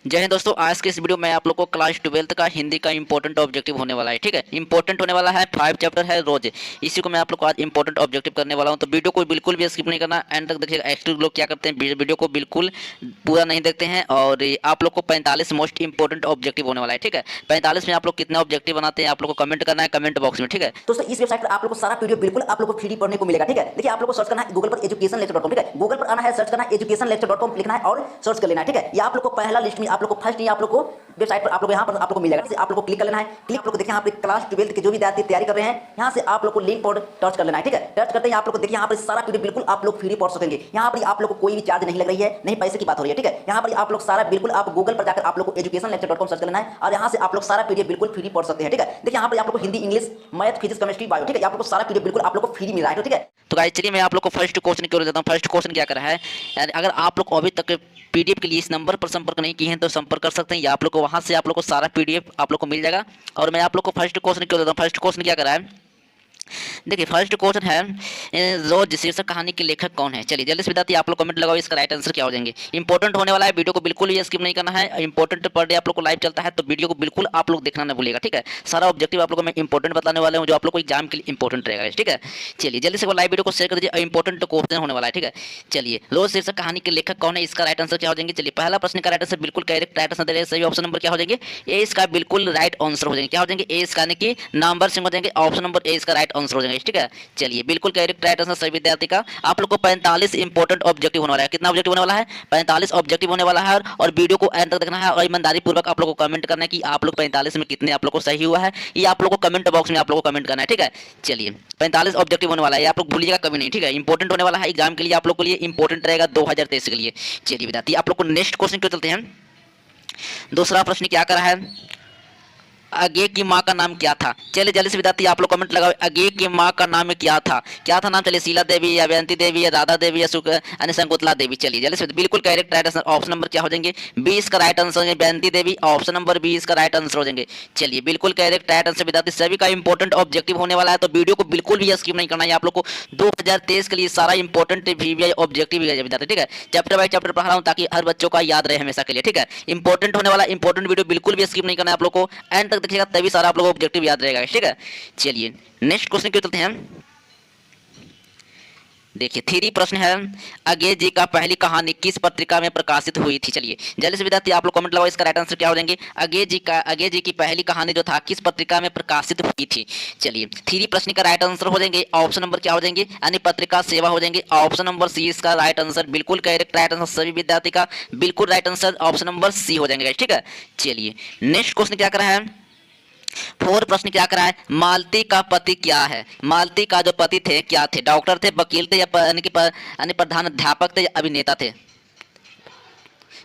जय हिंद दोस्तों। आज के इस वीडियो में आप लोग को क्लास 12th का हिंदी का इंपॉर्टेंट ऑब्जेक्टिव होने वाला है। ठीक है, इंपॉर्टेंट होने वाला है। 5 चैप्टर है रोज, इसी को मैं आप लोग को आज इंपॉर्टेंट ऑब्जेक्टिव करने वाला हूं। तो वीडियो को बिल्कुल भी स्किप नहीं करना, एंड तक देखिएगा। एक्चुअली लोग क्या करते हैं, वीडियो को बिल्कुल पूरा नहीं देखते हैं। और आप लोग को 45 मोस्ट इंपॉर्टेंट ऑब्जेक्टिव होने वाला है। ठीक है, 45 में आप लोग कितना ऑब्जेक्टिव बनाते हैं आप लोग को कमेंट करना है कमेंट बॉक्स में। ठीक है दोस्तों, इस वेबसाइट पर आप लोग को सारा पीडीएफ बिल्कुल आप लोग को फ्री पढ़ने को मिलेगा। ठीक है, देखिए आप लोग को सर्च करना है गूगल पर educationlecture.com। ठीक है, गूगल पर आना है, सर्च करना है educationlecture.com, लिखना है और सर्च कर लेना है। ठीक है, ये आप लोग को पहला लिस्ट में आप लोग को फर्स्ट आप लोग को वेबसाइट पर आप लोग यहाँ पर आप लोग को मिलेगा। आप लोग को क्लिक कर लेना है। क्लिक आप लोग को देखिए यहाँ पे क्लास 12th के जो विद्यार्थी तैयारी कर रहे हैं, यहाँ से आप लोग को लिंक पर टच कर लेना है। ठीक है, टच करते ही आप लोग को देखिए यहाँ पर सारा पीडीएफ बिल्कुल आप लोग फ्री पढ़ सकेंगे। यहाँ पर आप लोग को कोई भी चार्ज नहीं लग रही है, नहीं पैसे की बात हो रही है। ठीक है, यहाँ पर आप लोग सारा बिल्कुल आप गूगल पर जाकर आप लोग को educationlecture.com सर्च कर लेना है और यहाँ से आप लोग सारा पीडीएफ बिल्कुल फ्री पढ़ सकते हैं। ठीक है, देखिए यहाँ पर आप लोग को Hindi, English, math, physics, chemistry, bio, ठीक है, आप लोग को सारा पीडीएफ बिल्कुल आप लोग को फ्री मिल रहा है। ठीक है, तो गाइस चलिए मैं आप लोग को फर्स्ट क्वेश्चन की ओर देता हूँ। फर्स्ट क्वेश्चन क्या कर रहा है, यानी अगर आप लोग अभी तक पीडीएफ के लिए इस नंबर पर संपर्क नहीं किए हैं तो संपर्क कर सकते हैं, या आप लोग को वहां से आप लोग को सारा पीडीएफ आप लोग को मिल जाएगा। और मैं आप लोग को फर्स्ट क्वेश्चन की ओर देता हूँ। फर्स्ट क्वेश्चन क्या कर रहा है, देखिए फर्स्ट क्वेश्चन है रोज शीर्षक कहानी के लेखक कौन है। चलिए जल्दी से बताइए, आप लोग कमेंट लगाओ, इसका राइट आंसर क्या हो जाएंगे। इंपॉर्टेंट होने वाला है, वीडियो को बिल्कुल भी स्किप नहीं करना है। इंपॉर्टेंट पर डे आप लोग को लाइव चलता है, तो वीडियो को बिल्कुल आप लोग देखना ना भूलिएगा। ठीक है, सारा ऑब्जेक्टिव आप लोग को मैं इंपॉर्टेंट बताने वाला हूँ, जो आप लोग को एग्जाम के लिए इंपॉर्टेंट रहेगा। ठीक है, चलिए जल्दी से लाइव वीडियो को शेयर कर दीजिए। इंपॉर्टेंट क्वेश्चन होने वाला है। ठीक है, चलिए रोज शीर्षक कहानी के लेखक कौन है, इसका राइट आंसर क्या हो जाएंगे। चलिए पहला प्रश्न का राइट आंसर बिल्कुल करेक्ट राइट आंसर दे रहे हैं। सही ऑप्शन नंबर क्या हो जाएंगे, ए इसका बिल्कुल राइट आंसर हो जाएंगे। क्या हो जाएंगे, ए इसका यानी कि नंबर सिंह हो जाएंगे। ऑप्शन नंबर ए इसका राइट आंसर हो जाएंगे। ठीक है, चलिए बिल्कुल करेक्ट राइट आंसर सभी विद्यार्थी का। आप लोग को 45 इंपॉर्टेंट ऑब्जेक्टिव होने वाला है। कितना ऑब्जेक्टिव होने वाला है, 45 ऑब्जेक्टिव होने वाला है। और वीडियो को एंड तक देखना है और ईमानदारी पूर्वक आप लोग को कमेंट करना है कि आप लोग 45 में कितने आप लोग को सही हुआ है। ये आप लोग को कमेंट बॉक्स में आप लोग को कमेंट करना है। ठीक है, चलिए 45 ऑब्जेक्टिव होने वाला है, आप लोग भूलिएगा कभी नहीं। ठीक है, इंपॉर्टेंट होने वाला है, एग्जाम के लिए आप लोग के लिए इंपॉर्टेंट रहेगा 2023 के लिए। चलिए विद्यार्थी आप लोग को नेक्स्ट क्वेश्चन को चलते हैं। दूसरा प्रश्न क्या कर रहा है, अगे की माँ का नाम क्या था। चलिए जल्दी से विद्यार्थी आप लोग कमेंट लगाओ, अगे की माँ का नाम क्या था, क्या था नाम। चलिए शीला देवी या अवंती देवी या राधा देवी या शंकुतला देवी। चलिए जल्दी से बिल्कुल correct right answer option number क्या हो जाएंगे, 20 का राइट आंसर हो अवंती देवी। ऑप्शन नंबर 20 का राइट आंसर हो जाएंगे। चलिए बिल्कुल करेक्ट राइट आंसर विद्यार्थी सभी का इंपॉर्टेंट ऑब्जेक्टिव होने वाला है, तो वीडियो को बिल्कुल भी स्किप नहीं करना है। आप लोग को 2023 के लिए सारा इंपॉर्टेंट वीवीआई ऑब्जेक्टिव है विद्यार्थी। ठीक है, चैप्टर बाय चैप्टर पढ़ा रहा हूँ ताकि हर बच्चों का याद रहे हमेशा के लिए। ठीक है, इंपॉर्टेंट होने वाला इंपॉर्टेंट वीडियो बिल्कुल भी स्किप नहीं करना है आप लोग को, एंड तक देखिएगा तभी सारा लोगों को ऑब्जेक्टिव याद रहेगा। ठीक है, चलिए नेक्स्ट क्वेश्चन की ओर चलते हैं। देखिए 3 प्रश्न है, अगे जी का पहली कहानी किस पत्रिका में प्रकाशित हुई थी। चलिए जल्दी से विद्यार्थी आप लोग कमेंट लगाओ, इसका राइट आंसर क्या हो जाएंगे। अगे जी की पहली कहानी जो था किस पत्रिका में प्रकाशित हुई थी। चलिए 3 प्रश्न का राइट आंसर हो जाएंगे। ऑप्शन नंबर क्या हो जाएंगे, यानी पत्रिका सेवा हो जाएंगे। ऑप्शन नंबर सी इसका राइट आंसर बिल्कुल करेक्ट राइट आंसर सभी विद्यार्थी का बिल्कुल right answer option number c हो जाएंगे। ठीक है, चलिए नेक्स्ट क्वेश्चन क्या कर रहा है, 4 प्रश्न क्या करा है, मालती का पति क्या है। मालती का जो पति थे क्या थे, डॉक्टर थे, वकील थे, या यानी प्रधान अध्यापक थे, या अभिनेता थे।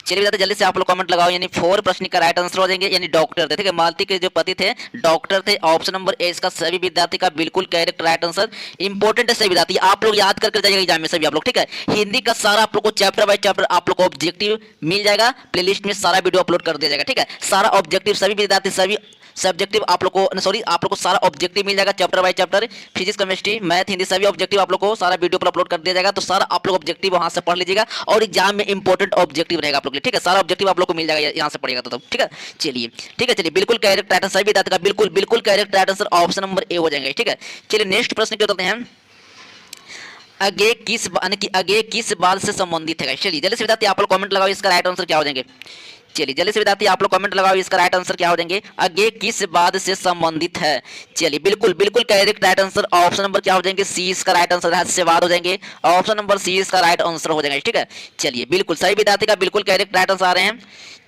चलिए बताते जल्दी से आप लोग कमेंट लगाओ, यानी 4 प्रश्न का राइट आंसर हो जाएंगे, यानी डॉक्टर थे। ठीक है, मालती के जो पति थे डॉक्टर थे। ऑप्शन नंबर ए इसका सभी विद्यार्थी का बिल्कुल करेक्ट राइट आंसर। इंपॉर्टेंट है सभी विद्यार्थी, आप लोग याद करके जाइएगा एग्जाम में सभी आप लोग। ठीक है, हिंदी का सारा आप लोग को चैप्टर बाय चैप्टर आप लोग को ऑब्जेक्टिव मिल जाएगा, प्लेलिस्ट में सारा वीडियो अपलोड कर दिया जाएगा। ठीक है, सारा ऑब्जेक्टिव सभी विद्यार्थी सभी सब्जेक्टिव आप लोग को सॉरी आप लोग को सारा ऑब्जेक्टिव मिल जाएगा, chapter by chapter, physics, chemistry, math, Hindi सभी ऑब्जेक्टिव आप लोग को सारा वीडियो पर अपलोड कर दिया जाएगा। तो सारा आप लोग ऑब्जेक्टिव वहां से पढ़ लीजिएगा और एग्जाम में इंपॉर्टेंट ऑब्जेक्टिव रहेगा आप लोग के लिए। ठीक है, सारा ऑब्जेक्टिव आप लोग को मिल जाएगा यहाँ से पढ़िएगा तो ठीक है, चलिए ठीक है, चलिए बिल्कुल करेक्ट राइट आंसर सभी विद्यार्थी का बिल्कुल correct right answer option number A हो जाएंगे। ठीक है, चलिए नेक्स्ट प्रश्न क्या होते हैं, अगे किस बात से संबंधित है। चलिए जल्दी से विद्यार्थी आप लोग कमेंट लगाओ, इसका राइट आंसर क्या हो जाएंगे। चलिए जल्दी से विद्यार्थी आप लोग कमेंट लगाओ, इसका राइट आंसर क्या हो जाएंगे, आगे किस बात से संबंधित है। चलिए बिल्कुल correct right answer option number क्या हो जाएंगे, सी इसका राइट आंसर रहस्यवाद हो जाएंगे। ऑप्शन नंबर सी इसका राइट आंसर हो जाएगा। ठीक है, चलिए बिल्कुल सही विद्यार्थी का बिल्कुल करेक्ट राइट आंसर आ रहे हैं।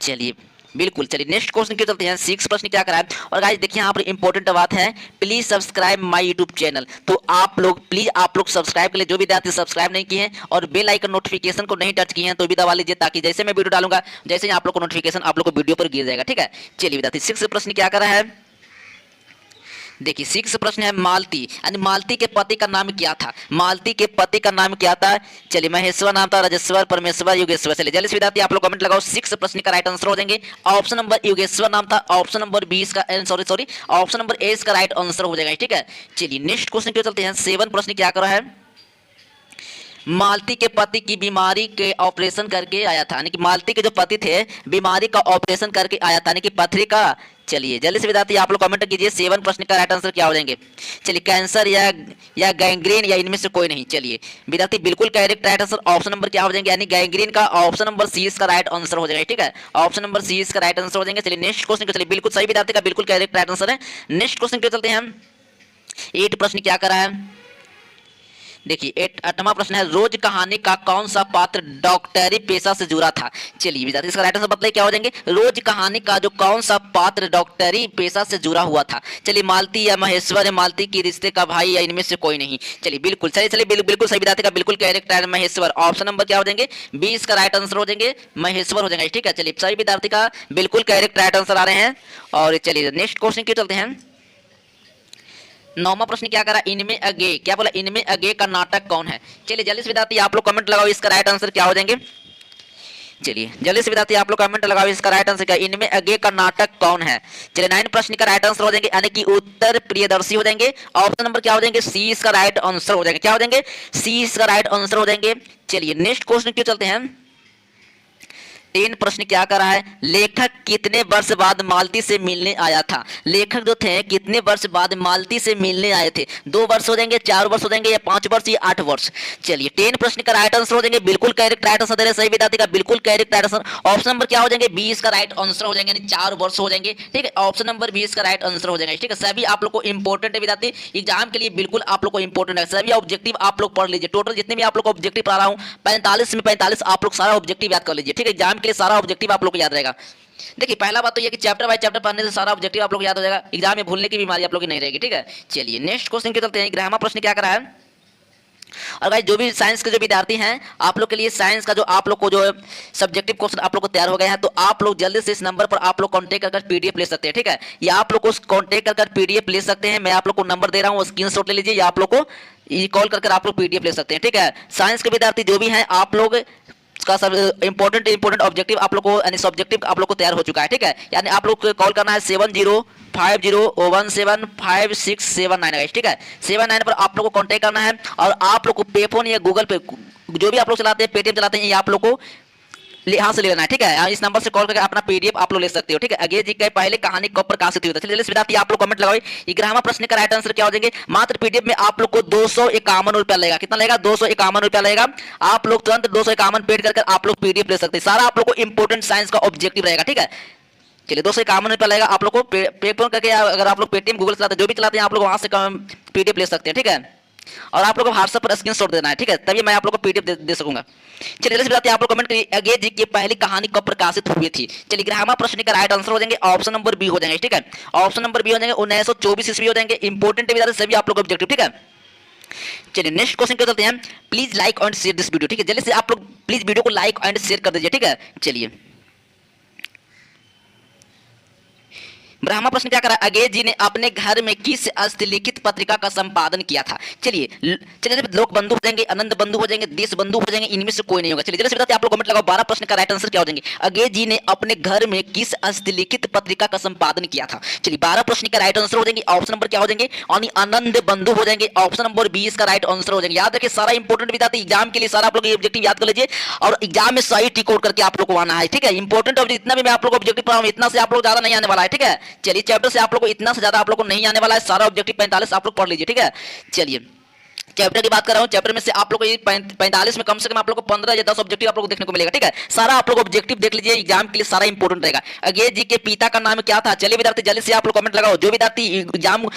चलिए बिल्कुल, चलिए नेक्स्ट क्वेश्चन की चलते हैं। 6 प्रश्न क्या करा है, और गाइस देखिए यहाँ पर इंपॉर्टेंट बात है, please subscribe my YouTube channel. तो आप लोग प्लीज आप लोग सब्सक्राइब के लिए जो विद्यार्थी सब्सक्राइब नहीं किए हैं और बेल आइकन नोटिफिकेशन को नहीं टच किए हैं तो भी दबा लीजिए, ताकि जैसे मैं वीडियो डालूंगा जैसे ही आप लोग को नोटिफिकेशन आप लोग को वीडियो पर गिर जाएगा। ठीक है, चलिए विद्यार्थी 6 प्रश्न क्या करा है, देखिए 6 प्रश्न है, मालती यानी मालती के पति का नाम क्या था। मालती के पति का नाम क्या था, चलिए महेश्वर नाम था, राजेश्वर, परमेश्वर, योगेश्वर। चलिए जल्दी से विद्यार्थी आप लोग कमेंट लगाओ, 6 प्रश्न का राइट आंसर हो जाएंगे। ऑप्शन नंबर योगेश्वर नाम था। ऑप्शन नंबर 20 का ऑप्शन नंबर ए का राइट आंसर हो जाएगा। ठीक है, चलिए नेक्स्ट क्वेश्चन की ओर चलते हैं। 7 प्रश्न क्या कर रहा है, मालती के पति की बीमारी के ऑपरेशन करके आया था, यानी कि मालती के जो पति थे बीमारी का ऑपरेशन करके आया था, यानी कि पथरी का। चलिए जल्दी से विद्यार्थी आप लोग कमेंट कीजिए 7 प्रश्न का राइट आंसर क्या हो जाएंगे। चलिए कैंसर या गैंग्रीन या इनमें से कोई नहीं। चलिए विद्यार्थी बिल्कुल correct right answer option number क्या हो जाएंगे, यानी गैंग्रीन का ऑप्शन नंबर सी इसका राइट आंसर हो जाएगा। ठीक है, ऑप्शन नंबर सी इसका राइट आंसर हो जाएंगे। चलिए नेक्स्ट क्वेश्चन, चलिए बिल्कुल सही विद्यार्थी का बिल्कुल करेक्ट राइट आंसर है। नेक्स्ट क्वेश्चन के चलते हैं हम। 8 प्रश्न क्या करा है, देखिए 8वां प्रश्न है, रोज कहानी का कौन सा पात्र डॉक्टरी पेशा से जुड़ा था। चलिए विद्यार्थी इसका राइट आंसर बताइए क्या हो जाएंगे। रोज कहानी का जो कौन सा पात्र डॉक्टरी पेशा से जुड़ा हुआ था। चलिए मालती या महेश्वर है, मालती की रिश्ते का भाई या इनमें से कोई नहीं। चलिए बिल्कुल चलिए बिल्कुल सही विद्यार्थी का बिल्कुल करेक्ट है महेश्वर। ऑप्शन नंबर क्या हो जाएंगे, 20 का राइट आंसर हो जाएंगे महेश्वर हो जाएंगे। ठीक है, चलिए सही विद्यार्थी का बिल्कुल करेक्ट राइट आंसर आ रहे हैं। और चलिए नेक्स्ट क्वेश्चन की चलते हैं। 9वां प्रश्न क्या करा, इनमें अगे, क्या बोला, इनमें अगे का नाटक कौन है। चलिए जल्दी से विद्यार्थी आप लोग कमेंट लगाओ इसका राइट आंसर क्या हो जाएंगे। चलिए जल्दी से विद्यार्थी आप लोग कमेंट लगाओ इसका राइट आंसर क्या, इनमें अगे का नाटक कौन है। चलिए 9 प्रश्न का राइट आंसर हो जाएंगे, यानी कि उत्तर प्रियदर्शी हो जाएंगे। ऑप्शन नंबर क्या हो जाएंगे, सी इसका राइट आंसर हो जाएंगे। क्या हो जाएंगे, सी इसका राइट आंसर हो जाएंगे। चलिए नेक्स्ट क्वेश्चन क्यों चलते हैं। 3 प्रश्न क्या कर रहा है, लेखक कितने वर्ष बाद मालती से मिलने आया था। लेखक जो थे कितने वर्ष बाद मालती से मिलने आए थे। 2 वर्ष हो जाएंगे, 4 वर्ष हो जाएंगे, या 5 वर्ष या 8 वर्ष। चलिए 10 प्रश्न का राइट आंसर हो जाएंगे, बिल्कुल करेक्ट राइट आंसर दे रहे सही विद्यार्थी का बिल्कुल correct right answer. Option number क्या हो जाएंगे, 20 का राइट आंसर हो जाएंगे, यानी 4 वर्ष हो जाएंगे। ठीक है, ऑप्शन नंबर 20 का राइट आंसर हो जाएगा। ठीक है, सभी आप लोग को इंपॉर्टेंट है विद्यार्थी, एग्जाम के लिए बिल्कुल आप लोग को इंपॉर्टेंट है। सभी ऑब्जेक्टिव आप लोग पढ़ लीजिए, टोटल जितने भी आप लोग को ऑब्जेक्टिव पढ़ा रहा हूँ 45 में 45 आप लोग सारा ऑब्जेक्टिव याद कर लीजिए। ठीक है, एग्जाम के लिए सारा ऑब्जेक्टिव आप लोग को याद रहेगा। देखिए पहला बात तो ये कि चैप्टर बाय चैप्टर पढ़ने से सारा ऑब्जेक्टिव आप लोग को याद हो जाएगा, एग्जाम में भूलने की बीमारी आप लोग की नहीं रहेगी। ठीक है, चलिए नेक्स्ट क्वेश्चन के चलते हैं। 11वां प्रश्न क्या करा है। और गाइस जो भी साइंस के जो विद्यार्थी हैं आप लोग के लिए साइंस का जो आप लोग को जो सब्जेक्टिव क्वेश्चन आप लोग को तैयार हो गया है, तो आप लोग जल्दी से इस नंबर पर आप लोग कांटेक्ट कर पीडीएफ ले सकते हैं। ठीक है, या आप लोग को कांटेक्ट कर पीडीएफ ले सकते हैं। मैं आप लोग को नंबर दे रहा हूँ, स्क्रीनशॉट ले लीजिए, या आप लोग को कॉल कर आप लोग पीडीएफ ले सकते हैं। ठीक है, साइंस के विद्यार्थी जो भी हैं आप लोग का सब इंपॉर्टेंट ऑब्जेक्टिव आप लोग को, यानी सब्जेक्टिव आप लोग को तैयार हो चुका है। ठीक है, यानी आप लोग को कॉल करना है 7050175679। ठीक है, 79 पर आप लोग को कांटेक्ट करना है। और आप लोग को पे फोन या गूगल पे जो भी आप लोग चलाते हैं, पेटीएम चलाते हैं, ये आप लोग को यहाँ से ले लेना है। ठीक है, इस नंबर से कॉल करके अपना पीडीएफ आप लोग ले सकते हो। ठीक है, अगे जी का पहले कहानी कब प्रकाशित हुई थी। चलिए विद्यार्थी आप लोग कमेंट लगाओ 11वां प्रश्न का राइट आंसर क्या हो जाएंगे। मात्र पीडीएफ में आप लोग को 251 रुपया लगेगा। कितना लगेगा, 251 रुपया लगेगा। आप लोग तुरंत 251 पेड कर आप लोग पीडीएफ ले सकते हैं। सारा आप लोग को इंपॉर्टेंट साइंस का ऑब्जेक्टिव रहेगा। ठीक है, चलिए 251 रुपया लगेगा। आप लोग को पेपर करके, अगर आप लोग पेटीएम गूगल चलाते हैं, जो भी चलाते हैं, आप लोग वहां से पीडीएफ ले सकते हैं। ठीक है, और आप लोग को व्हाट्सएप पर स्क्रीनशॉट देना है। ठीक है, तभी मैं आप लोग को पीडीएफ दे सकूंगा। चलिए जल्दी बताते हैं आप लोग कमेंट करिए, अगे जी की पहली कहानी कब प्रकाशित हुई थी। चलिए 11वां प्रश्न का राइट आंसर हो जाएंगे ऑप्शन नंबर बी हो जाएंगे। ठीक है, ऑप्शन नंबर बी हो जाएंगे 1924 ईस्वी हो जाएंगे। इंपॉर्टेंट है सभी आप लोग ऑब्जेक्टिव। ठीक है, चलिए नेक्स्ट क्वेश्चन पे चलते हैं। Please like and share this video. ठीक है, जल्दी से आप लोग प्लीज वीडियो को लाइक एंड शेयर कर दीजिए। ठीक है, चलिए 12वां प्रश्न क्या करा, अगे जी ने अपने घर में किस हस्तलिखित पत्रिका का संपादन किया था। चलिए लोक बंधु हो जाएंगे, आनंद बंधु हो जाएंगे, देश बंधु हो जाएंगे, इनमें से कोई नहीं होगा। चलिए जल्दी से बताते हैं आप लोग कमेंट लगाओ 12 प्रश्न का राइट आंसर क्या हो जाएंगे। अगे जी ने अपने घर में किस हस्तलिखित पत्रिका का संपादन किया था। चलिए 12 प्रश्न का राइट आंसर हो जाएंगे, ऑप्शन नंबर क्या हो जाएंगे, आनंद बंधु हो जाएंगे। ऑप्शन नंबर 20 का राइट आंसर हो जाएंगे। याद रखिए सारा इंपॉर्टेंट विद्यार्थी एग्जाम के लिए सारा आप लोग ऑब्जेक्टिव याद कर लीजिए, और एग्जाम में सही टिक आउट करके आप लोग को आना है। ठीक है, इंपॉर्टेंट ऑब्जेक्टिव इतना भी मैं आप लोग ऑब्जेक्टिव पढ़ा हूं, इतना से आप लोग ज्यादा नहीं आने वाला है। ठीक है, चलिए चैप्टर से आप लोग को इतना से ज्यादा आप लोग को नहीं आने वाला है। सारा ऑब्जेक्टिव 45 आप लोग पढ़ लीजिए। ठीक है, चलिए चैप्टर की बात कर रहा हूं, चैप्टर में से आप लोग को 45 में कम से कम आप लोग को 15 या 10 ऑब्जेक्टिव आप लोग को देखने को मिलेगा। ठीक है, सारा आप लोग ऑब्जेक्टिव देख लीजिए, एग्जाम के लिए सारा इंपॉर्टेंट रहेगा। अगे जी के पिता का नाम क्या था। चलिए विद्यार्थी जल्दी से आप लोग कमेंट लगाओ, जो विद्यार्थी एग्जाम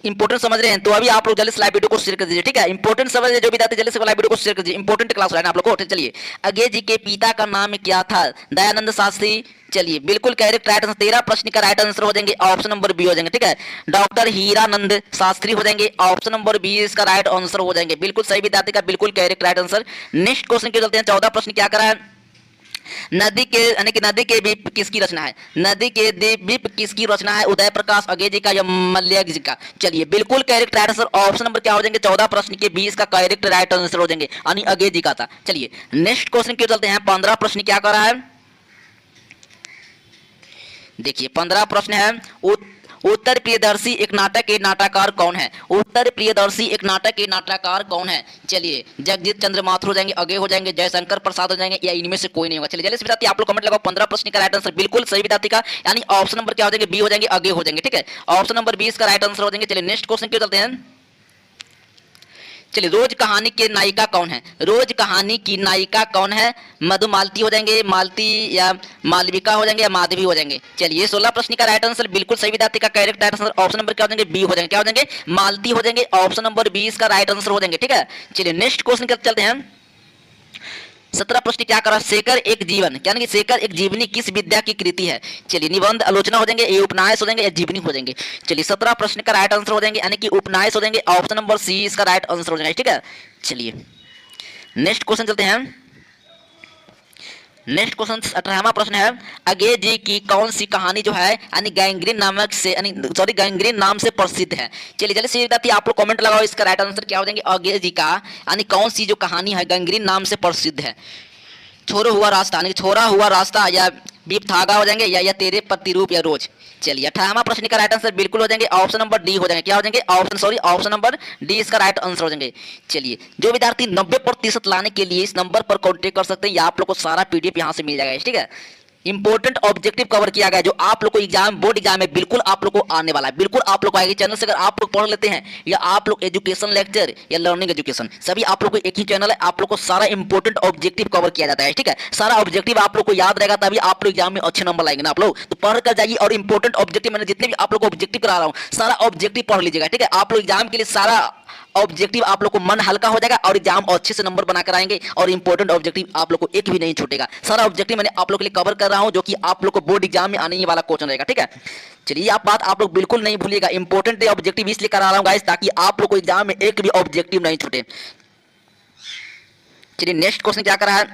इंपोर्टेंट समझ रहे हैं तो अभी आप लोग जल्दी से लाइव वीडियो को शेयर कर दीजिए। ठीक है, इंपोर्टेंट समझ रहे हैं जो विद्यार्थी जल्दी से लाइव वीडियो को शेयर कर दीजिए, इंपोर्टेंट क्लास है आप लोग को। चलिए अगे जी के पिता का नाम क्या था, दयानंद शास्त्री। चलिए बिल्कुल करेक्ट राइट आंसर, 13 प्रश्न का राइट आंसर हो जाएंगे, ऑप्शन नंबर बी हो जाएंगे। ठीक है, डॉक्टर हीरानंद शास्त्री हो जाएंगे, ऑप्शन नंबर बी इसका राइट आंसर हो जाएंगे। बिल्कुल सही विद्यार्थी का बिल्कुल correct right answer. Next question के चलते हैं, 14 प्रश्न क्या करा है, नदी के यानी कि नदी के द्वीप किसकी रचना है। नदी के द्वीप किसकी रचना है, उदय प्रकाश अगे जी का या मल्लिक जी का। चलिए बिल्कुल correct right answer, option number क्या हो जाएंगे, 14 प्रश्न के 20 का करेक्ट राइट आंसर हो जाएंगे, यानी अगे जी का था। चलिए नेक्स्ट क्वेश्चन के चलते हैं, 15 प्रश्न क्या कर रहा है, देखिए 15 प्रश्न है, उत्तर प्रियदर्शी एक नाटक के नाटककार कौन है? उत्तर प्रियदर्शी एक नाटक के नाटककार कौन है? चलिए जगजीत चंद्र माथुर हो जाएंगे, अगे हो जाएंगे, जयशंकर प्रसाद हो जाएंगे, या इनमें से कोई नहीं होगा। चलिए जल्दी से विद्यार्थी आप लोग कमेंट लगाओ 15 प्रश्न का राइट आंसर बिल्कुल सही विद्यार्थी का, यानी ऑप्शन नंबर क्या हो जाएंगे? बी हो जाएंगे, अगे हो जाएंगे। ठीक है, ऑप्शन नंबर 20 का राइट आंसर हो जाएंगे। चलिए नेक्स्ट क्वेश्चन की ओर चलते हैं। चलिए रोज कहानी के नायिका कौन है? रोज कहानी की नायिका कौन है? मधुमालती हो जाएंगे, मालती या मालविका हो जाएंगे, या माधवी हो जाएंगे। चलिए 16 प्रश्न का राइट आंसर बिल्कुल सही विद्यार्थी का correct right answer option number क्या हो जाएंगे? बी हो जाएंगे। क्या हो जाएंगे? मालती हो जाएंगे। ऑप्शन नंबर 20 का राइट आंसर हो जाएंगे। ठीक है, चलिए नेक्स्ट क्वेश्चन की तरफ चलते हैं। 17 प्रश्न क्या करा? शेखर एक जीवन, यानी कि शेखर एक जीवनी किस विद्या की कृति है? चलिए निबंध, आलोचना हो जाएंगे, ये उपन्यास हो जाएंगे, या जीवनी हो जाएंगे। चलिए 17 प्रश्न का राइट आंसर हो जाएंगे, यानी कि उपन्यास हो जाएंगे। ऑप्शन नंबर सी इसका राइट आंसर हो जाएगा। ठीक है, चलिए नेक्स्ट क्वेश्चन चलते हैं। नेक्स्ट क्वेश्चन 18वां प्रश्न है, अगे जी की कौन सी कहानी जो है यानी गैंग्रीन नामक से गैंग्रीन नाम से प्रसिद्ध है? चलिए जल्दी से विद्यार्थी आप लोग कमेंट लगाओ, इसका राइट आंसर क्या हो जाएंगे? अगे जी का यानी कौन सी जो कहानी है गैंग्रीन नाम से प्रसिद्ध है? छोरो हुआ रास्ता, यानी छोरा हुआ रास्ता, या बीप थागा हो जाएंगे, या तेरे प्रतिरूप, या रोज। चलिए 18वां प्रश्न का राइट आंसर बिल्कुल हो जाएंगे, ऑप्शन नंबर डी हो जाएंगे। क्या हो जाएंगे? ऑप्शन नंबर डी इसका राइट आंसर हो जाएंगे। चलिए जो विद्यार्थी 90% लाने के लिए इस नंबर पर कॉन्टेक्ट कर सकते हैं, या आप लोग को सारा पीडीएफ यहाँ से मिल जाएगा। ठीक है, इंपोर्टेंट ऑब्जेक्टिव कवर किया गया, जो आप लोग को एग्जाम बोर्ड एग्जाम में बिल्कुल आप लोग को आने वाला है, बिल्कुल आप लोग को आएगी। चैनल से अगर आप लोग पढ़ लेते हैं, या आप लोग एजुकेशन लेक्चर या लर्निंग एजुकेशन सभी आप लोग को एक ही चैनल है, आप लोग को सारा इंपोर्टेंट ऑब्जेक्टिव कवर किया जाता है। ठीक है, सारा ऑब्जेक्टिव आप लोग को याद रहेगा, तभी आप लोग एग्जाम में अच्छे नंबर लाएंगे ना आप लोग। तो पढ़ कर जाइए, और इंपोर्टेंट ऑब्जेक्टिव मैंने जितने भी आप लोग को ऑब्जेक्टिव करा रहा हूँ, सारा ऑब्जेक्टिव पढ़ लीजिएगा। ठीक है, आप लोग एग्जाम के लिए सारा ऑब्जेक्टिव आप लोग को मन हल्का हो जाएगा, और एग्जाम अच्छे से नंबर बनाकर आएंगे, और इंपॉर्टेंट ऑब्जेक्टिव आप लोग को एक भी नहीं छूटेगा। सारा ऑब्जेक्टिव मैंने आप लोग के लिए कवर कर रहा हूं, जो कि आप लोग को बोर्ड एग्जाम में आने ही वाला क्वेश्चन रहेगा। ठीक है, चलिए आप बात आप लोग बिल्कुल नहीं भूलिएगा, इंपॉर्टेंट ऑब्जेक्टिव इसलिए करा रहा हूं गाइस, ताकि आप लोग को एग्जाम में एक भी ऑब्जेक्टिव नहीं छूटे। चलिए नेक्स्ट क्वेश्चन क्या करा है?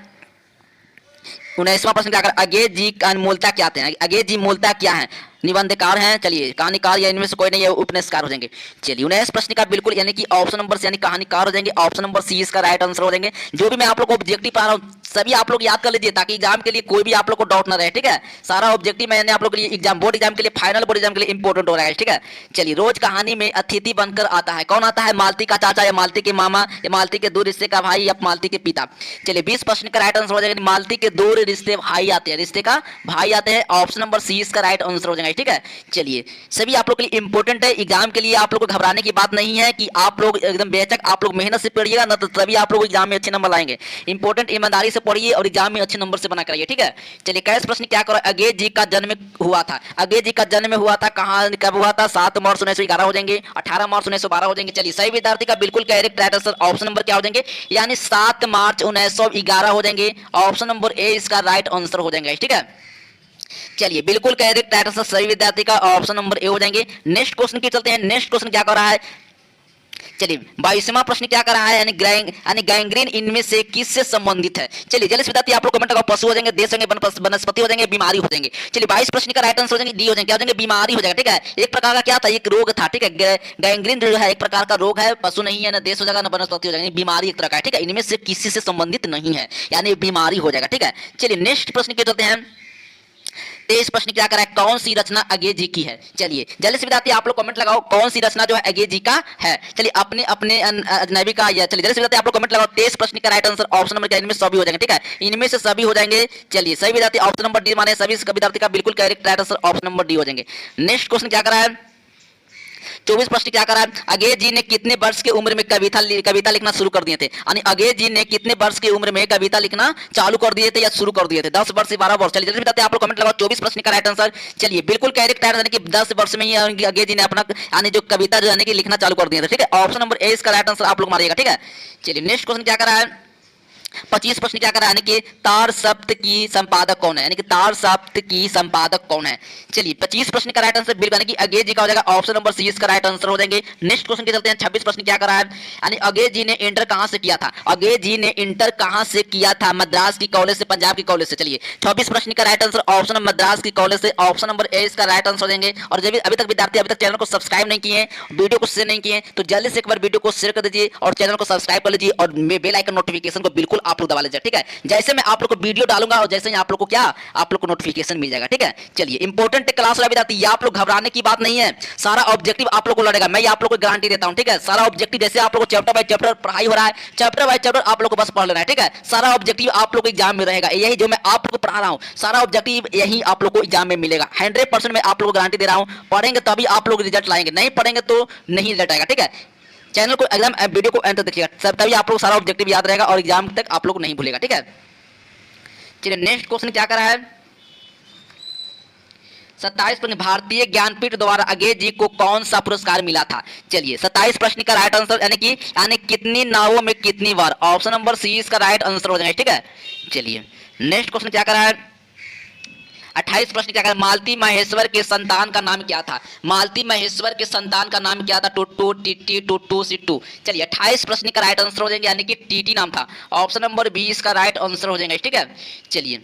19वां प्रश्न क्या कर? अगे जी का मूलता क्या थे? अगे जी मूलता क्या है? निबंधकार हैं, चलिए कहानीकार, या इनमें से कोई नहीं है, उपन्यासकार हो जाएंगे। चलिए 19 प्रश्न का बिल्कुल यानी कि ऑप्शन नंबर यानी कहानीकार हो जाएंगे। ऑप्शन नंबर सी इसका राइट आंसर हो जाएंगे। जो भी मैं आप लोग को ऑब्जेक्टिव पढ़ा रहा हूँ सभी आप लोग याद कर लीजिए, ताकि एग्जाम के लिए कोई भी आप लोग को डाउट ना रहे। ठीक है, सारा ऑब्जेक्टिव मैंने आप लोग के लिए एग्जाम बोर्ड एग्जाम के लिए, फाइनल बोर्ड एग्जाम के लिए इंपॉर्टेंट हो रहा है। ठीक है, चलिए रोज कहानी में अतिथि बनकर आता है, कौन आता है? मालती का चाचा, या मालती के मामा, या मालती के दूर रिश्ते का भाई, या मालती के पिता। चलिए 20 प्रश्न का राइट आंसर हो जाएगा, मालती के दूर रिश्ते भाई आते हैं, रिश्ते का भाई आते हैं। ऑप्शन नंबर सी इसका राइट आंसर हो जाएगा। ठीक है, चलिए सभी आप लोग के लिए इंपॉर्टेंट है, एग्जाम के लिए आप लोग को घबराने की बात नहीं है, कि आप लोग एकदम बेचक आप लोग मेहनत से पढ़िएगा ना, तो तभी आप लोग एग्जाम में अच्छे नंबर लाएंगे। इंपॉर्टेंट ईमानदारी से पढ़िए, और एग्जाम में अच्छे नंबर से बना कराइए। ठीक है, चलिए 21 प्रश्न क्या करो? अगे जी का जन्म हुआ था, अगे जी का जन्म हुआ था कहाँ, कब हुआ था? 7 मार्च 1911 हो जाएंगे, 18 मार्च 1912 हो जाएंगे। चलिए सही विद्यार्थी का बिल्कुल correct right answer option number क्या हो जाएंगे? यानी 7 मार्च 1911 हो जाएंगे। ऑप्शन नंबर ए इसका राइट आंसर हो जाएंगे। ठीक है, चलिए बिल्कुल करेक्ट राइट आंसर सही विद्यार्थी का ऑप्शन नंबर ए हो जाएंगे। नेक्स्ट क्वेश्चन की चलते हैं। नेक्स्ट क्वेश्चन क्या कर रहा है? चलिए 22वां प्रश्न क्या कर रहा है? यानी गैंग्रीन इनमें से किससे संबंधित है? चलिए जल्दी से बताइए आप लोग कमेंट लगाओ। पशु हो जाएंगे, देश होंगे, वनस्पति हो जाएंगे, बीमारी हो जाएंगे। चलिए 22 प्रश्न का राइट आंसर हो जाएंगे डी हो जाएंगे। क्या हो जाएंगे? बीमारी हो जाएगा। ठीक है, एक प्रकार का क्या था? एक रोग था। ठीक है, गैंग्रीन जो है एक प्रकार का रोग है, पशु नहीं है, ना देश हो जाएगा, ना वनस्पति हो जाएगा, बीमारी एक तरह का है। ठीक है, इनमें से किसी से संबंधित नहीं है, यानी बीमारी हो जाएगा। ठीक है, चलिए नेक्स्ट प्रश्न के चलते हैं। 23 प्रश्न क्या करा है? कौन सी रचना अगे जी की है? चलिए जल्दी से विद्यार्थी आप लोग कमेंट लगाओ, कौन सी रचना जो है अगे जी का है? चलिए अपने अपने अजनबी का, या चलिए जल्दी से विद्यार्थी आप लोग कमेंट लगाओ। 23 प्रश्न का राइट आंसर ऑप्शन नंबर क्या? इनमें सभी हो जाएंगे। ठीक है, इनमें से सभी हो जाएंगे। चलिए सही विद्यार्थी ऑप्शन नंबर डी माने सभी विद्यार्थी का बिल्कुल correct right answer option number D हो जाएंगे। नेक्स्ट क्वेश्चन क्या करा है? 24 प्रश्न क्या करा है? अगे जी ने कितने वर्ष की उम्र में कविता लिखना शुरू कर दिए थे? यानी अगे जी ने कितने वर्ष की उम्र में कविता लिखना चालू कर दिए थे या शुरू कर दिए थे? 10 वर्ष से 12 वर्ष। चलिए जल्दी बताते हैं आप लोग कमेंट लगाओ। 24 प्रश्न का राइट आंसर चलिए बिल्कुल करेक्ट है, यानी कि 10 वर्ष में ही अगे जी ने अपना यानी जो कविता जो है कि लिखना चालू कर दिए थे। ठीक है, ऑप्शन नंबर ए इसका राइट आंसर आप लोग मारिएगा। ठीक है, चलिए नेक्स्ट क्वेश्चन क्या करा है? 25 प्रश्न क्या करा है? यानी कि तार सप्त की संपादक कौन है? यानी कि तार सप्त की संपादक कौन है? चलिए 25 प्रश्न का राइट आंसर बिल्कुल यानी कि अगे जी का हो जाएगा। ऑप्शन नंबर सी इसका राइट आंसर हो जाएंगे। नेक्स्ट क्वेश्चन के चलते हैं। 26 प्रश्न क्या करा है? यानी अगे जी ने इंटर कहां से किया था? अगे जी ने इंटर कहां से किया था? मद्रास की कॉलेज से, पंजाब की कॉलेज से। चलिए 26 प्रश्न का राइट आंसर ऑप्शन मद्रास की कॉलेज से, ऑप्शन नंबर ए इसका राइट आंसर हो जाएंगे। और जब अभी तक विद्यार्थी अभी तक चैनल को सब्सक्राइब नहीं किए, वीडियो को शेयर नहीं किए, तो जल्दी से एक बार वीडियो को शेयर कर दीजिए और चैनल को सब्सक्राइब कर लीजिए और बेल आइकन नोटिफिकेशन को बिल्कुल बिल्कुल आप लोग दबा लीजिए, ठीक है। जैसे मैं आप लोग को वीडियो डालूंगा और जैसे ही आप लोग को क्या आप लोग को नोटिफिकेशन मिल जाएगा, ठीक है। चलिए इंपॉर्टेंट क्लास वाला विद्यार्थी, आप लोग घबराने की बात नहीं है, सारा ऑब्जेक्टिव आप लोग को लड़ेगा, मैं आप लोग को गारंटी देता हूं, ठीक है। सारा ऑब्जेक्टिव जैसे आप लोग को चैप्टर बाय चैप्टर पढ़ाई हो रहा है, चैप्टर बाय चैप्टर आप लोग को बस पढ़ लेना है, ठीक है। सारा ऑब्जेक्टिव आप लोग को एग्जाम में रहेगा, यही जो मैं आप लोग को पढ़ा रहा हूं सारा ऑब्जेक्टिव यही आप लोग को एग्जाम में मिलेगा। 100% मैं आप लोग को गारंटी दे रहा हूं, पढ़ेंगे तभी आप लोग रिजल्ट लाएंगे, नहीं पढ़ेंगे तो नहीं रिजल्ट आएगा, ठीक है। चैनल को एकदम वीडियो को एंड तक देखिएगा, सब तभी आप लोग सारा ऑब्जेक्टिव याद रहेगा और एग्जाम तक आप लोग नहीं भूलेगा, ठीक है। चलिए नेक्स्ट क्वेश्चन क्या करा है, 27 प्रश्न, भारतीय ज्ञानपीठ द्वारा अगे जी को कौन सा पुरस्कार मिला था। चलिए 27 प्रश्न का राइट आंसर यानी कितनी नावों में कितनी बार, ऑप्शन नंबर सी इसका राइट आंसर हो जाएगा, ठीक है। चलिए नेक्स्ट क्वेश्चन क्या करा है, 28 प्रश्न क्या करा, मालती महेश्वर के संतान का नाम क्या था। मालती महेश्वर के संतान का नाम क्या था, टुट्टू, टिट्टी, टुट्टू, सिट्टू। चलिए 28 प्रश्न का राइट आंसर हो जाएगा यानी कि टीटी नाम था, ऑप्शन नंबर 20 का राइट आंसर हो जाएगा, ठीक है। चलिए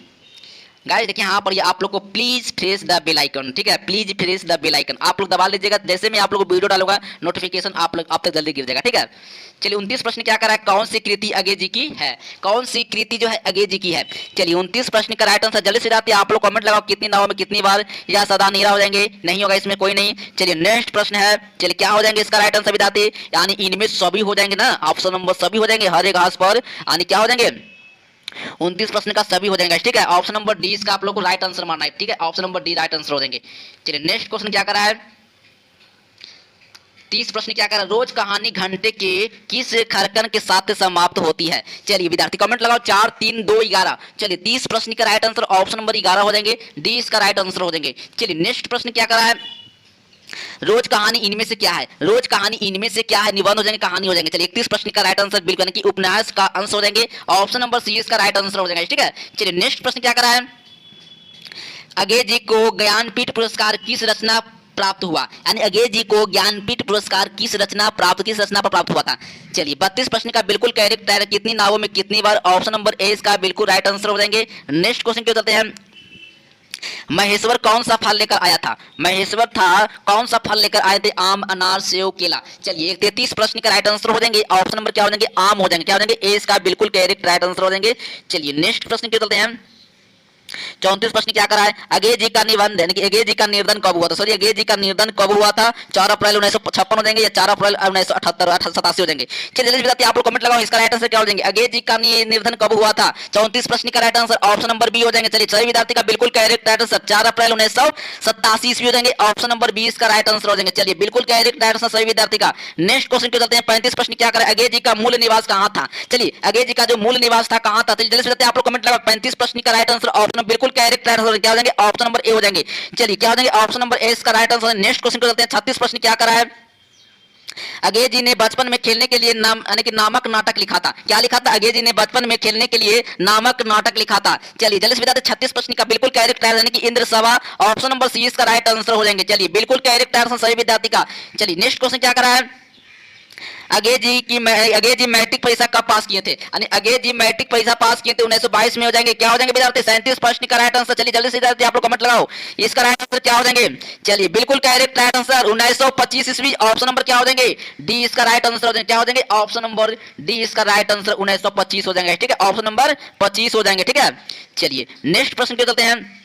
गाइस देखिए यहाँ पर ये आप लोग को please press the bell icon, ठीक है, please press the bell icon आप लोग दबा लीजिएगा, जैसे मैं आप लोग को वीडियो डालूंगा नोटिफिकेशन आप तक जल्दी गिर जाएगा, ठीक है। चलिए 29 प्रश्न क्या करा है, कौन सी कृति अगे जी की है, कौन सी कृति जो है अगे जी की है। चलिए 29 प्रश्न का राइट आंसर जल्दी से जाती है, आप लोग कमेंट लगाओ कितनी नाव में कितनी बार, या सदा नीरा हो जाएंगे, नहीं होगा इसमें कोई नहीं। चलिए नेक्स्ट प्रश्न है, चलिए क्या हो जाएंगे इसका राइट आंसर बताते, यानी इनमें सभी हो जाएंगे ना, ऑप्शन नंबर सभी हो जाएंगे, हर एक घास पर यानी क्या हो जाएंगे 29 प्रश्न का सभी हो जाएगा, ठीक है। ऑप्शन नंबर डी इसका आप लोग को राइट आंसर मानना है, ठीक है, option number D right answer हो जाएंगे। चलिए नेक्स्ट क्वेश्चन क्या करा है, 30 प्रश्न क्या करा, रोज कहानी घंटे के किस खरकन के साथ समाप्त होती है। चलिए विद्यार्थी कमेंट लगाओ 4 3 2 11। चलिए 30 प्रश्न का राइट आंसर ऑप्शन नंबर 11 हो जाएंगे, डी इसका राइट आंसर हो जाएंगे। चलिए नेक्स्ट प्रश्न क्या करा है, रोज कहानी इनमें से क्या है, रोज कहानी इनमें से क्या है, निबंध हो जाएंगे, कहानी हो जाएंगे। चलिए 31 प्रश्न का राइट आंसर बिल्कुल कि उपन्यास का आंसर हो जाएंगे, ऑप्शन नंबर सी इसका राइट आंसर हो जाएगा, ठीक है। चलिए नेक्स्ट प्रश्न क्या करा है, अगे जी को ज्ञानपीठ पुरस्कार किस रचना प्राप्त हुआ, यानी अगे जी को ज्ञानपीठ पुरस्कार किस रचना पर प्राप्त हुआ था। चलिए 32 प्रश्न का बिल्कुल करेक्ट है, कितनी नावों में कितनी बार, ऑप्शन नंबर ए इसका बिल्कुल राइट आंसर हो जाएंगे। नेक्स्ट क्वेश्चन क्यों चलते हैं, महेश्वर कौन सा फल लेकर आया था, महेश्वर था कौन सा फल लेकर आए थे, आम, अनार, सेव, केला। चलिए 33 प्रश्न का राइट आंसर हो जाएंगे, ऑप्शन नंबर क्या हो जाएंगे, आम हो जाएंगे, क्या हो जाएंगे, ए इसका बिल्कुल करेक्ट राइट आंसर हो जाएंगे। चलिए नेक्स्ट प्रश्न क्यों चलते हैं, 34 प्रश्न क्या करा है, अगे जी का निबंध यानी कि अगे जी का निर्धन कब हुआ था, सॉरी अगे जी का निर्धन कब हुआ था, 4 अप्रैल 1956 हो जाएंगे या 4 अप्रैल 1978 87 हो जाएंगे। चलिए जल्दी बताइए आप लोग कमेंट लगाओ इसका राइट आंसर क्या हो जाएंगे, अगे जी का निर्धन कब हुआ था। 34 प्रश्न का right answer option number b हो जाएंगे। चलिए सही विद्यार्थी का बिल्कुल करेक्ट राइट आंसर 4 अप्रैल 1987 ईस्वी हो जाएंगे, ऑप्शन नंबर 20 का राइट आंसर हो जाएंगे। चलिए बिल्कुल करेक्ट राइट आंसर सही विद्यार्थी का। नेक्स्ट क्वेश्चन पे चलते हैं, 35 प्रश्न क्या करें, अगे जी का मूल निवास कहां था। चलिए अगे जी का जो मूल निवास था कहां था, जल्दी से आप लोग कमेंट लगाओ। 35 प्रश्न का राइट आंसर ऑप्शन बिल्कुल करेक्ट राइट आंसर क्या हो जाएंगे, ऑप्शन नंबर ए हो जाएंगे। चलिए क्या हो जाएंगे, ऑप्शन नंबर ए इसका राइट आंसर। नेक्स्ट क्वेश्चन पे चलते हैं, 36 प्रश्न क्या करा है, अगे जी ने बचपन में खेलने के लिए नाम यानी कि नामक नाटक लिखा था। क्या लिखा था, अगे जी ने बचपन में खेलने के लिए नामक नाटक लिखा था। चलिए जल्दी से बता दें 36 प्रश्न का बिल्कुल करेक्ट यानी कि इंद्र सभा, ऑप्शन नंबर सी इसका राइट आंसर हो जाएंगे। चलिए बिल्कुल करेक्ट आंसर सही विद्यार्थी का। चलिए नेक्स्ट क्वेश्चन क्या करा है, अगे जी मैट्रिक परीक्षा कब पास किए थे, यानी अगे जी मैट्रिक परीक्षा पास किए थे 1922 में हो जाएंगे। क्या हो जाएंगे विद्यार्थी, 37 प्रश्न का राइट आंसर। चलिए जल्दी से विद्यार्थी आप लोग कमेंट लगाओ इसका राइट आंसर क्या हो जाएंगे। चलिए बिल्कुल करेक्ट राइट आंसर 1925 ईस्वी, ऑप्शन नंबर क्या हो जाएंगे, डी इसका राइट आंसर हो जाएंगे। क्या हो जाएंगे, ऑप्शन नंबर डी इसका राइट आंसर 1925 हो जाएंगे, ठीक है, ऑप्शन नंबर 25 हो जाएंगे, ठीक है। चलिए नेक्स्ट प्रश्न पे चलते हैं,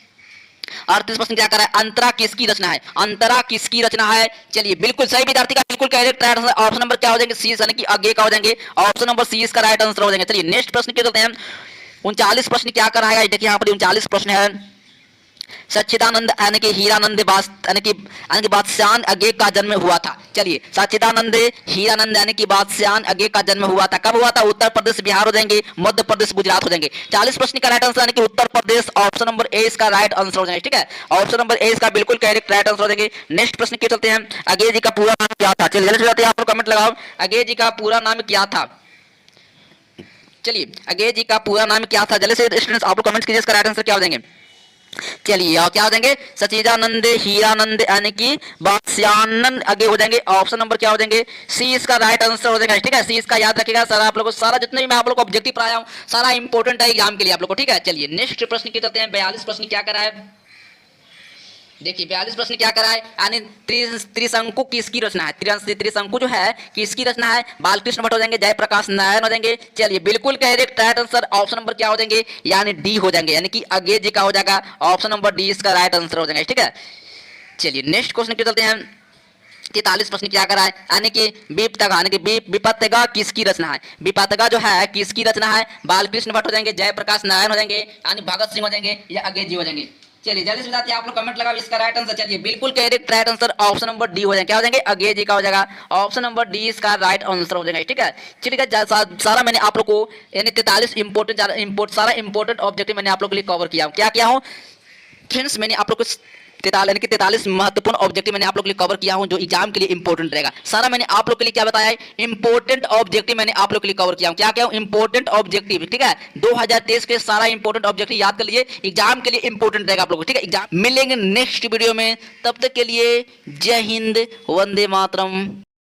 38 प्रश्न क्या कर रहा है, अंतरा किसकी रचना है, अंतरा किसकी रचना है। चलिए बिल्कुल सही विद्यार्थी का बिल्कुल correct right answer, option number क्या हो जाएंगे, सी यानी कि आगे का हो जाएंगे, ऑप्शन नंबर सी इसका राइट आंसर हो जाएंगे। चलिए नेक्स्ट प्रश्न क्या चलते हैं, 39 प्रश्न क्या कर रहा है, देखिए यहाँ पर 39 प्रश्न है, सच्चिदानंद यानी कि हीरानंद यानी कि बादशाह अगे का जन्म हुआ था। चलिए सच्चिदानंद हीरानंद यानी कि बादशाह अगे का जन्म हुआ था, कब हुआ था, उत्तर प्रदेश बिहार हो जाएंगे, मध्य प्रदेश गुजरात हो जाएंगे। 40 प्रश्न का राइट आंसर यानी कि Uttar Pradesh, option number A इसका राइट आंसर हो जाएगा, ठीक है, ऑप्शन नंबर ए इसका बिल्कुल करेक्ट राइट आंसर हो जाएंगे। नेक्स्ट प्रश्न के चलते हैं, अगे जी का पूरा नाम क्या था। चलिए जल्दी से आप लोग कमेंट लगाओ अगे जी का पूरा नाम क्या था। चलिए अगे जी का पूरा नाम क्या था, जल्दी से स्टूडेंट्स आप लोग कमेंट कीजिए इसका राइट आंसर क्या हो जाएंगे। चलिए और क्या हो जाएंगे, सचिदानंद हीरानंद यानी कि बादशानंद आगे हो जाएंगे, ऑप्शन नंबर क्या हो जाएंगे, सी इसका राइट आंसर हो जाएगा, ठीक है, सी इसका याद रखिएगा सारा आप लोगों को, सारा जितने भी मैं आप लोगों को ऑब्जेक्टिव पढ़ाया हूं सारा इंपॉर्टेंट है एग्जाम के लिए आप लोग को, ठीक है। चलिए नेक्स्ट प्रश्न की चलते हैं, 42 प्रश्न क्या करा है, देखिए 42 प्रश्न क्या करा है, यानी त्रिशंकु किसकी रचना है, त्रिशंकु जो है किसकी रचना है, बालकृष्ण भट्ट हो जाएंगे, जयप्रकाश नारायण हो जाएंगे। चलिए बिल्कुल correct right answer option number क्या हो जाएंगे, यानी डी हो जाएंगे, यानी कि अगेज जी का हो जाएगा ऑप्शन नंबर डी इसका राइट आंसर हो जाएगा। ठीक है, चलिए नेक्स्ट क्वेश्चन की चलते हैं। 43 प्रश्न क्या करा है, यानी कि विपतगा यानी कि विपतगा किसकी रचना है, विपतगा जो है किसकी रचना है, बालकृष्ण भट्ट हो जाएंगे, जयप्रकाश नारायण हो जाएंगे, यानी भगत सिंह हो जाएंगे या अगेज जी हो जाएंगे। चलिए जल्दी से बताइए आप लोग कमेंट लगाओ इसका राइट आंसर। चलिए बिल्कुल correct right answer option number D हो जाएगा, क्या हो जाएंगे, अगेज जी का हो जाएगा ऑप्शन नंबर डी इसका राइट आंसर हो जाएगा। ठीक है, चलिए सारा मैंने आप लोग को यानी 43 सारा इंपॉर्टेंट ऑब्जेक्टिव मैंने आप लोग के लिए कवर किया हूं। क्या किया हूं फ्रेंड्स, मैंने आप लोग को 43 महत्वपूर्ण ऑब्जेक्टिव मैंने आप लोग के लिए कवर किया हूं जो एग्जाम के लिए इंपॉर्टेंट रहेगा। सारा मैंने आप लोग के लिए क्या बताया है, इंपॉर्टेंट ऑब्जेक्टिव मैंने आप लोग के लिए कवर किया हूं। क्या क्या इंपॉर्टेंट ऑब्जेक्टिव, ठीक है, 2023 के सारा इंपॉर्टेंट ऑब्जेक्टिव याद कर लिए, एग्जाम के लिए इंपॉर्टेंट रहेगा आप लोग को। ठीक है, एग्जाम मिलेंगे नेक्स्ट वीडियो में, तब तक के लिए जय हिंद, वंदे मातरम।